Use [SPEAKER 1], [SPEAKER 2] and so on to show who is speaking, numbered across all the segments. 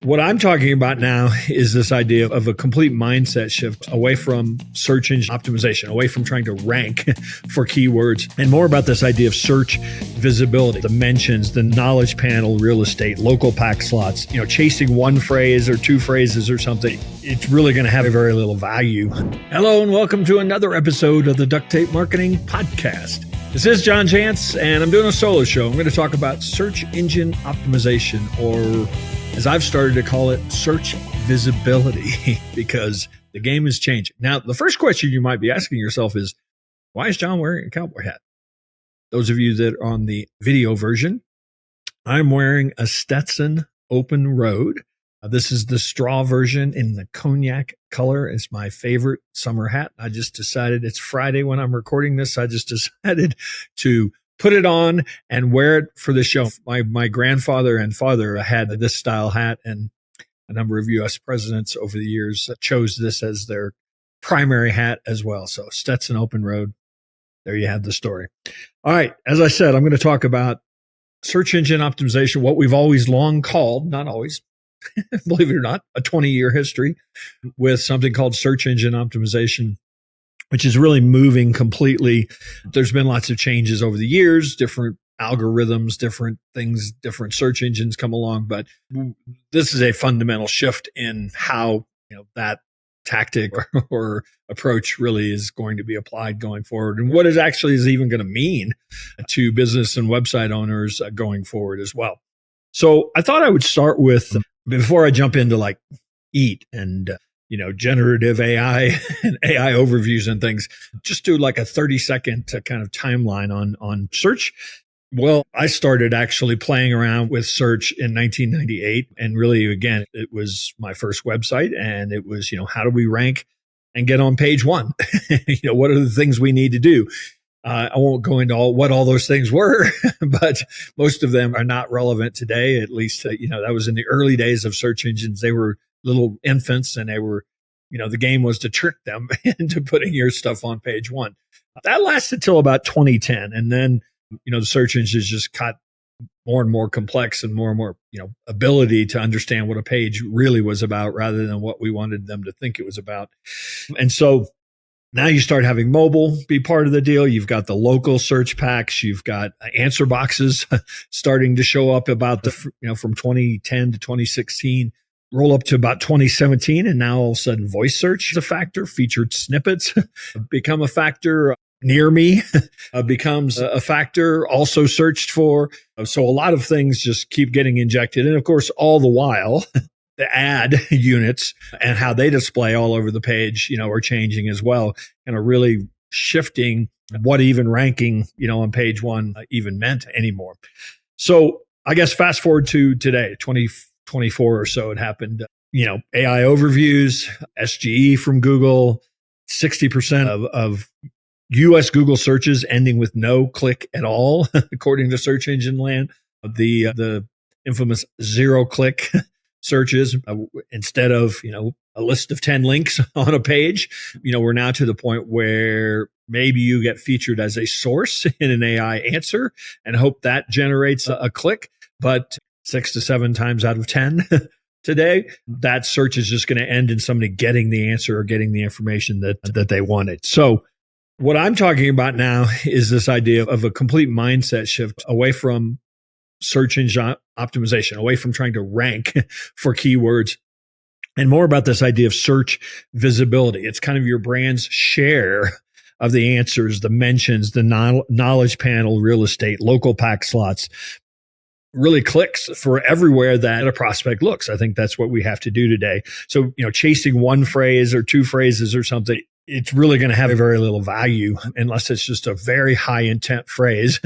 [SPEAKER 1] What I'm talking about now is this idea of a complete mindset shift away from search engine optimization, away from trying to rank for keywords, and more about this idea of search visibility, the mentions, the knowledge panel, real estate, local pack slots, chasing one phrase or two phrases or something. It's really going to have very little value. Hello, and welcome to another episode of the Duct Tape Marketing Podcast. This is John Jantz, and I'm doing a solo show. I'm going to talk about search engine optimization, or as I've started to call it, search visibility, because the game is changing. Now, the first question you might be asking yourself is, why is John wearing a cowboy hat? Those of you that are on the video version, I'm wearing a Stetson Open Road. This is the straw version in the cognac color. It's my favorite summer hat. I just decided, it's Friday when I'm recording this, I just decided to put it on and wear it for the show. My grandfather and father had this style hat, and a number of U.S. presidents over the years chose this as their primary hat as well. So Stetson Open Road, there you have the story. All right, as I said, I'm going to talk about search engine optimization, what we've always long called, not always, believe it or not, a 20-year history with something called search engine optimization, which is really moving completely. There's been lots of changes over the years, different algorithms, different things, different search engines come along. But this is a fundamental shift in how that tactic or approach really is going to be applied going forward, and what it actually is even going to mean to business and website owners going forward as well. So I thought I would start with, before I jump into like EAT and generative AI and AI overviews and things, just do like a 30-second kind of timeline on search. Well, I started actually playing around with search in 1998. And really, again, it was my first website, and it was, how do we rank and get on page one? What are the things we need to do? I won't go into what all those things were, but most of them are not relevant today. At least, that was in the early days of search engines. They were little infants, and they were, the game was to trick them into putting your stuff on page one. That lasted till about 2010. And then, the search engines just got more and more complex and more, ability to understand what a page really was about rather than what we wanted them to think it was about. And so now you start having mobile be part of the deal. You've got the local search packs. You've got answer boxes starting to show up about from 2010 to 2016. Roll up to about 2017, and now all of a sudden voice search is a factor. Featured snippets become a factor. Near me becomes a factor, also searched for. So a lot of things just keep getting injected. And of course, all the while, the ad units and how they display all over the page, are changing as well, and are really shifting what even ranking, on page one even meant anymore. So I guess fast forward to today, 2024 or so, it happened. AI overviews, SGE from Google, 60% of U.S. Google searches ending with no click at all, according to Search Engine Land. The infamous zero click searches, instead of a list of 10 links on a page, we're now to the point where maybe you get featured as a source in an AI answer and hope that generates a click, but 6 to 7 times out of 10 today, that search is just going to end in somebody getting the answer or getting the information that they wanted. So what I'm talking about now is this idea of a complete mindset shift away from search engine optimization, away from trying to rank for keywords, and more about this idea of search visibility. It's kind of your brand's share of the answers, the mentions, the knowledge panel, real estate, local pack slots, really clicks for everywhere that a prospect looks. I think that's what we have to do today. So, chasing one phrase or two phrases or something, it's really going to have very little value unless it's just a very high intent phrase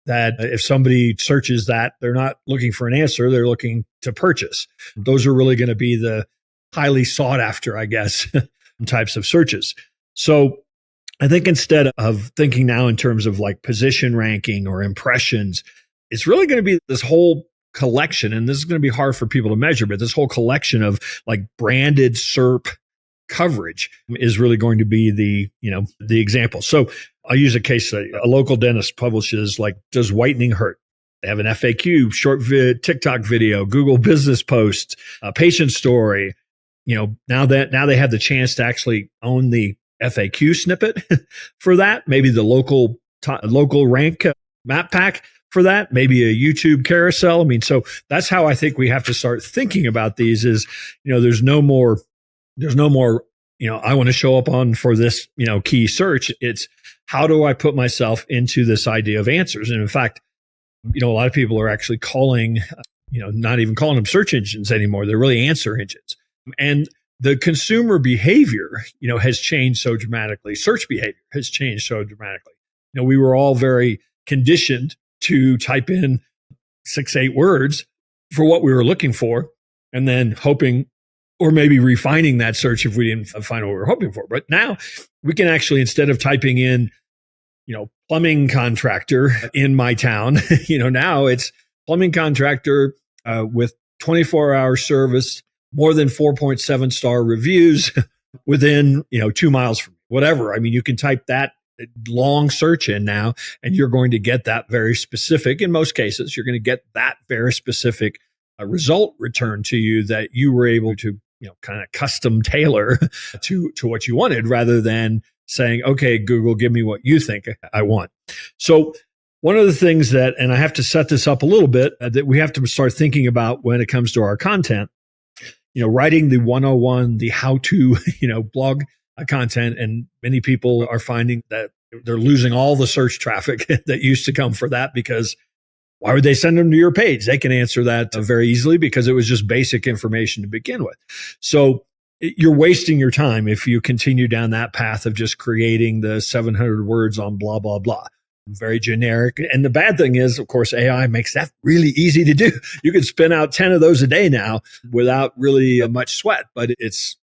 [SPEAKER 1] that if somebody searches that, they're not looking for an answer, they're looking to purchase. Those are really going to be the highly sought after, I guess, types of searches. So I think instead of thinking now in terms of like position ranking or impressions, it's really going to be this whole collection, and this is going to be hard for people to measure, but this whole collection of like branded SERP coverage is really going to be the example. So I'll use a case study. A local dentist publishes like, does whitening hurt? They have an FAQ, TikTok video, Google business post, a patient story. Now they have the chance to actually own the FAQ snippet for that. Maybe the local rank map pack for that. Maybe a YouTube carousel. I mean, so that's how I think we have to start thinking about these. Is there's no more. I want to show up on for this key search. It's how do I put myself into this idea of answers? And in fact, a lot of people are actually calling, not even calling them search engines anymore. They're really answer engines. And the consumer behavior, has changed so dramatically. Search behavior has changed so dramatically. We were all very conditioned to type in 6-8 words for what we were looking for, and then hoping, or maybe refining that search if we didn't find what we were hoping for. But now we can actually, instead of typing in, plumbing contractor in my town, now it's plumbing contractor with 24-hour service, more than 4.7 star reviews within, 2 miles from me, whatever. I mean, you can type that long search in now, and you're going to get that very specific. In most cases, you're going to get that very specific result returned to you that you were able to, kind of custom tailor to what you wanted, rather than saying, okay, Google, give me what you think I want. So one of the things that, and I have to set this up a little bit, that we have to start thinking about when it comes to our content, writing the 101, the how-to, blog content. And many people are finding that they're losing all the search traffic that used to come for that, because why would they send them to your page? They can answer that very easily because it was just basic information to begin with. So you're wasting your time if you continue down that path of just creating the 700 words on blah, blah, blah. Very generic. And the bad thing is, of course, AI makes that really easy to do. You can spin out 10 of those a day now without really much sweat, but it's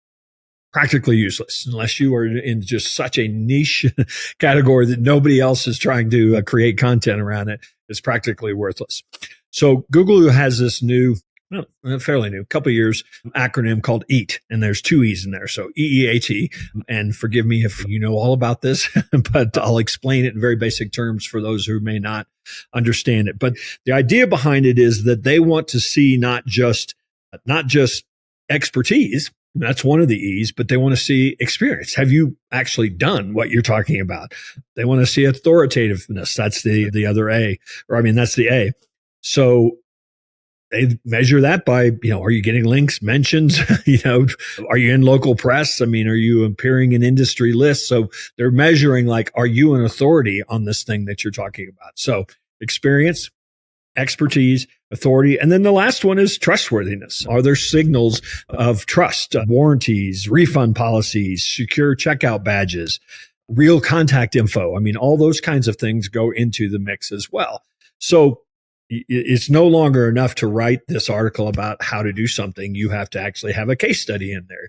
[SPEAKER 1] practically useless unless you are in just such a niche category that nobody else is trying to create content around it. It's practically worthless. So Google has this new, fairly new, couple of years acronym called EAT, and there's 2 E's in there. So EEAT, and forgive me if you know all about this, but I'll explain it in very basic terms for those who may not understand it. But the idea behind it is that they want to see not just expertise. That's one of the E's, but they want to see experience. Have you actually done what you're talking about? They want to see authoritativeness. That's the other A, that's the A. So they measure that by, are you getting links, mentions? Are you in local press? Are you appearing in industry lists? So they're measuring, like, are you an authority on this thing that you're talking about? So experience, expertise, authority. And then the last one is trustworthiness. Are there signals of trust, warranties, refund policies, secure checkout badges, real contact info? All those kinds of things go into the mix as well. So it's no longer enough to write this article about how to do something. You have to actually have a case study in there.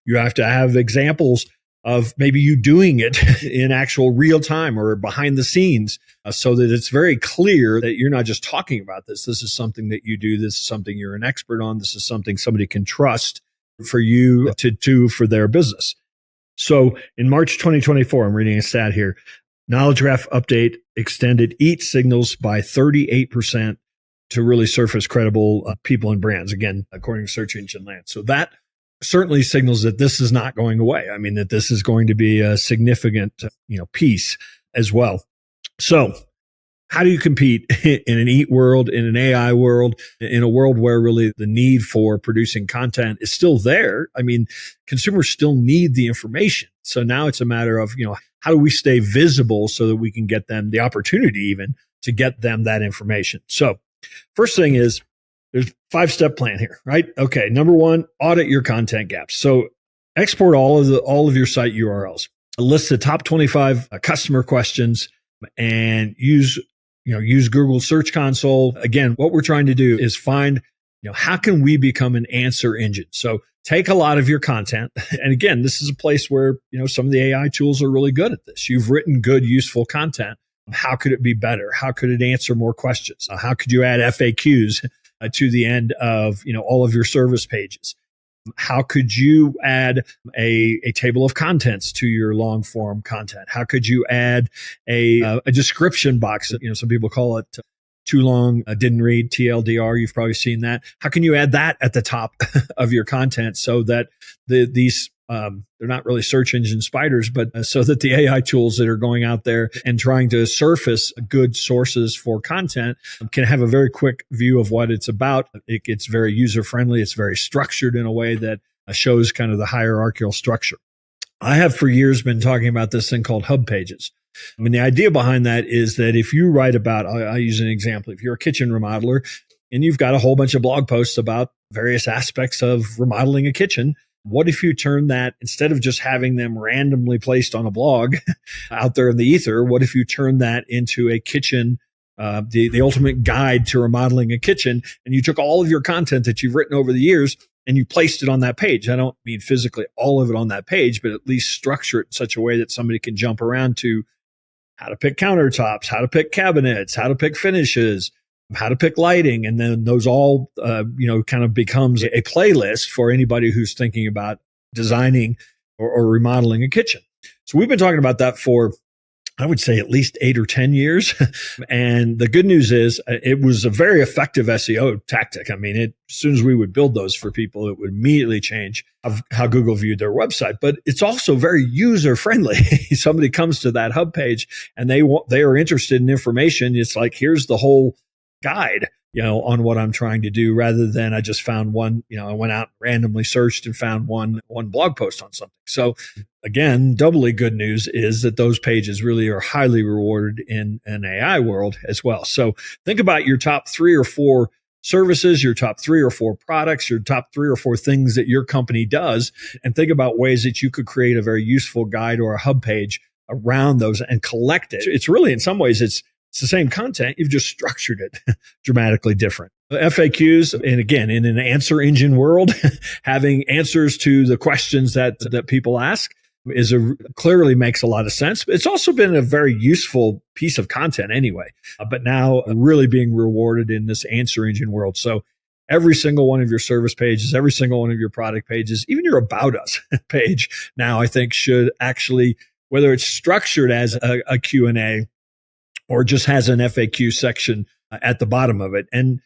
[SPEAKER 1] You have to have examples of maybe you doing it in actual real time or behind the scenes, so that it's very clear that you're not just talking about this. This is something that you do. This is something you're an expert on. This is something somebody can trust for you to do for their business. So in March 2024, I'm reading a stat here, Knowledge Graph update extended EAT signals by 38% to really surface credible people and brands, again, according to Search Engine Land. So that certainly signals that this is not going away. That this is going to be a significant, piece as well. So how do you compete in an EAT world, in an AI world, in a world where really the need for producing content is still there? Consumers still need the information. So now it's a matter of, how do we stay visible so that we can get them the opportunity even to get them that information? So first thing is, there's 5-step plan here, right? Okay. Number 1, audit your content gaps. So export all of your site URLs, list the top 25 customer questions, and use Google Search Console. Again, what we're trying to do is find, how can we become an answer engine? So take a lot of your content. And again, this is a place where, some of the AI tools are really good at this. You've written good, useful content. How could it be better? How could it answer more questions? How could you add FAQs to the end of, all of your service pages? How could you add a table of contents to your long form content? How could you add a description box? Some people call it too long, didn't read, TLDR. You've probably seen that. How can you add that at the top of your content so that these they're not really search engine spiders, but so that the AI tools that are going out there and trying to surface good sources for content can have a very quick view of what it's about. It's very user friendly. It's very structured in a way that shows kind of the hierarchical structure. I have for years been talking about this thing called hub pages. I mean, the idea behind that is that if you write about, I'll use an example. If you're a kitchen remodeler and you've got a whole bunch of blog posts about various aspects of remodeling a kitchen, what if you turn that, instead of just having them randomly placed on a blog out there in the ether, what if you turn that into a kitchen, the ultimate guide to remodeling a kitchen, and you took all of your content that you've written over the years and you placed it on that page? I don't mean physically all of it on that page, but at least structure it in such a way that somebody can jump around to how to pick countertops, how to pick cabinets, how to pick finishes, how to pick lighting. And then those all, kind of becomes a playlist for anybody who's thinking about designing or remodeling a kitchen. So we've been talking about that for, I would say, at least 8 or 10 years. And the good news is it was a very effective SEO tactic. I mean, as soon as we would build those for people, it would immediately change how Google viewed their website. But it's also very user friendly. Somebody comes to that hub page and they are interested in information. It's like, here's the whole guide, on what I'm trying to do, rather than I just found one, I went out and randomly searched and found one blog post on something. So again, doubly good news is that those pages really are highly rewarded in an AI world as well. So think about your top 3 or 4 services, your top 3 or 4 products, your top 3 or 4 things that your company does, and think about ways that you could create a very useful guide or a hub page around those and collect it. It's really, in some ways, it's the same content. You've just structured it dramatically different. FAQs, and again, in an answer engine world, having answers to the questions that people ask clearly makes a lot of sense. It's also been a very useful piece of content anyway, but now really being rewarded in this answer engine world. So every single one of your service pages, every single one of your product pages, even your About Us page now, I think should actually, whether it's structured as a Q&A or just has an FAQ section at the bottom of it. And,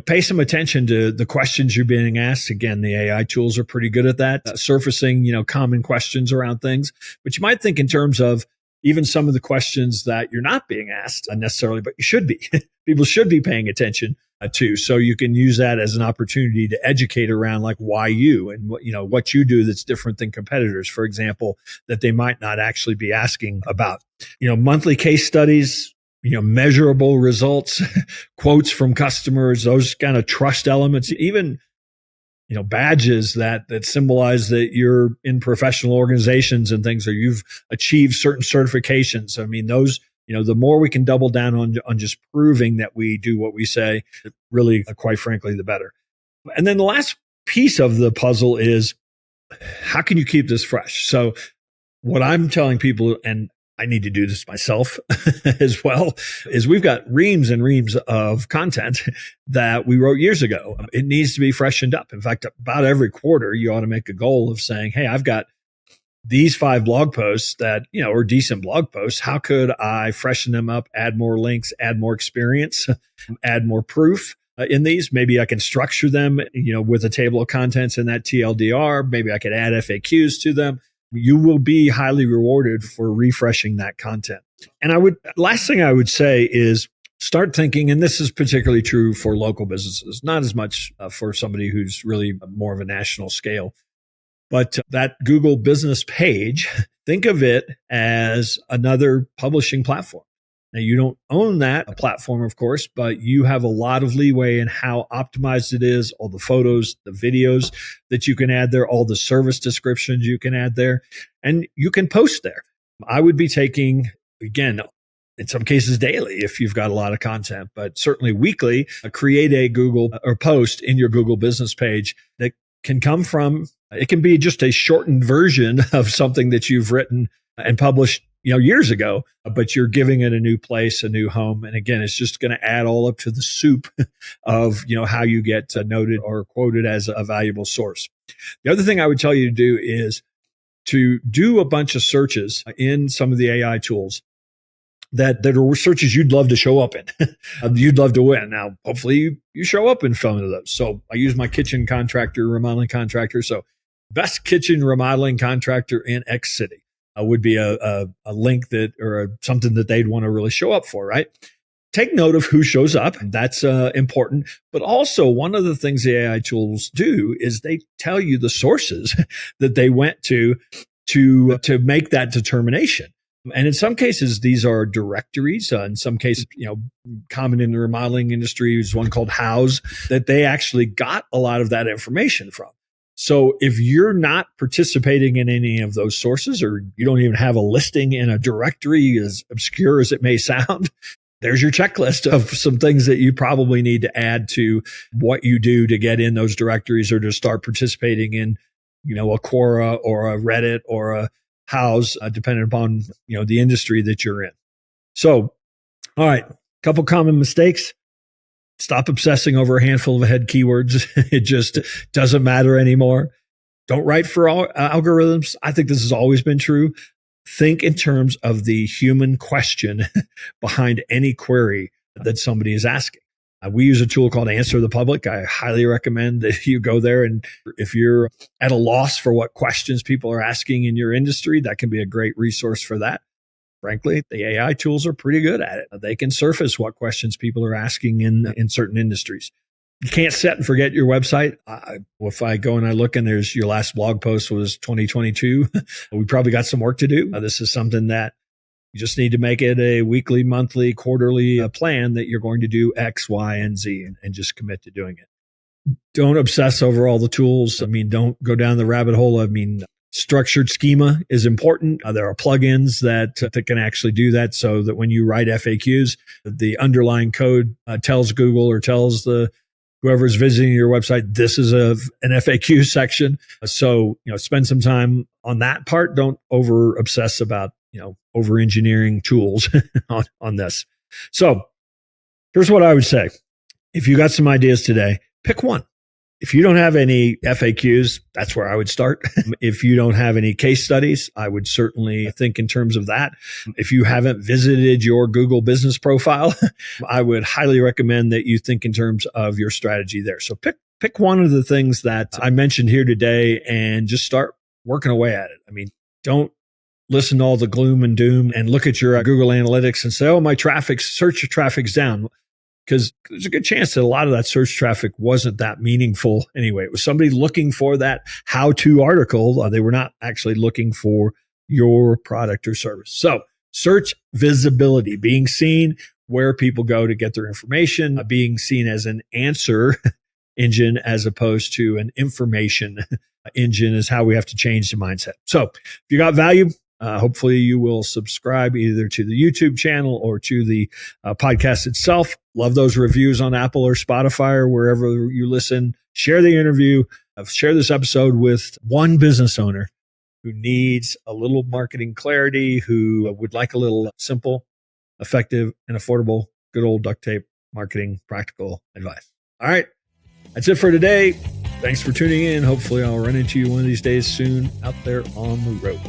[SPEAKER 1] pay some attention to the questions you're being asked. Again, the AI tools are pretty good at that, surfacing, common questions around things. But you might think in terms of even some of the questions that you're not being asked necessarily, but you should be. People should be paying attention to. So you can use that as an opportunity to educate around like why you and what you do that's different than competitors, for example, that they might not actually be asking about. Monthly case studies, measurable results, quotes from customers, those kind of trust elements, even badges that symbolize that you're in professional organizations and things, or you've achieved certain certifications. I mean, those, the more we can double down on just proving that we do what we say, really, quite frankly, the better. And then the last piece of the puzzle is, how can you keep this fresh? So what I'm telling people, and I need to do this myself as well, is we've got reams and reams of content that we wrote years ago. It needs to be freshened up. In fact, about every quarter, you ought to make a goal of saying, hey, I've got these 5 blog posts that, are decent blog posts. How could I freshen them up, add more links, add more experience, add more proof in these? Maybe I can structure them, with a table of contents in that TLDR. Maybe I could add FAQs to them. You will be highly rewarded for refreshing that content. And last thing I would say is start thinking, and this is particularly true for local businesses, not as much for somebody who's really more of a national scale. But that Google business page, think of it as another publishing platform. Now, you don't own that platform, of course, but you have a lot of leeway in how optimized it is, all the photos, the videos that you can add there, all the service descriptions you can add there, and you can post there. I would be taking, again, in some cases daily if you've got a lot of content, but certainly weekly, create a Google or post in your Google business page that can come from, it can be just a shortened version of something that you've written and published years ago, but you're giving it a new place, a new home. And again, it's just going to add all up to the soup of, how you get noted or quoted as a valuable source. The other thing I would tell you to do is to do a bunch of searches in some of the AI tools that are searches you'd love to show up in. You'd love to win. Now, hopefully you show up in some of those. So I use my kitchen contractor, remodeling contractor. So best kitchen remodeling contractor in X city would be a link that or something that they'd want to really show up for, right? Take note of who shows up. That's important. But also one of the things the AI tools do is they tell you the sources that they went to make that determination. And in some cases, these are directories. In some cases, common in the remodeling industry is one called House that they actually got a lot of that information from. So if you're not participating in any of those sources, or you don't even have a listing in a directory, as obscure as it may sound, there's your checklist of some things that you probably need to add to what you do to get in those directories or to start participating in, a Quora or a Reddit or a House, depending upon, the industry that you're in. So, all right, couple common mistakes. Stop obsessing over a handful of head keywords. It just doesn't matter anymore. Don't write for all algorithms. I think this has always been true. Think in terms of the human question behind any query that somebody is asking. We use a tool called Answer the Public. I highly recommend that you go there. And if you're at a loss for what questions people are asking in your industry, that can be a great resource for that. Frankly, the AI tools are pretty good at it. They can surface what questions people are asking in certain industries. You can't set and forget your website. If I go and I look and there's your last blog post was 2022, we probably got some work to do. This is something that you just need to make it a weekly, monthly, quarterly plan that you're going to do X, Y, and Z and just commit to doing it. Don't obsess over all the tools. Don't go down the rabbit hole. Structured schema is important. There are plugins that can actually do that so that when you write FAQs, the underlying code tells Google or tells whoever's visiting your website, this is an FAQ section. So, spend some time on that part. Don't over obsess about, over engineering tools on this. So here's what I would say. If you got some ideas today, pick one. If you don't have any FAQs, that's where I would start. If you don't have any case studies, I would certainly think in terms of that. If you haven't visited your Google business profile, I would highly recommend that you think in terms of your strategy there. So pick one of the things that I mentioned here today and just start working away at it. Don't listen to all the gloom and doom and look at your Google Analytics and say, oh, my search traffic's down. Because there's a good chance that a lot of that search traffic wasn't that meaningful anyway. It was somebody looking for that how-to article. They were not actually looking for your product or service. So search visibility, being seen where people go to get their information, being seen as an answer engine as opposed to an information engine is how we have to change the mindset. So if you got value, hopefully you will subscribe either to the YouTube channel or to the podcast itself. Love those reviews on Apple or Spotify or wherever you listen. Share the interview. Share this episode with one business owner who needs a little marketing clarity, who would like a little simple, effective, and affordable, good old duct tape marketing practical advice. All right. That's it for today. Thanks for tuning in. Hopefully I'll run into you one of these days soon out there on the road.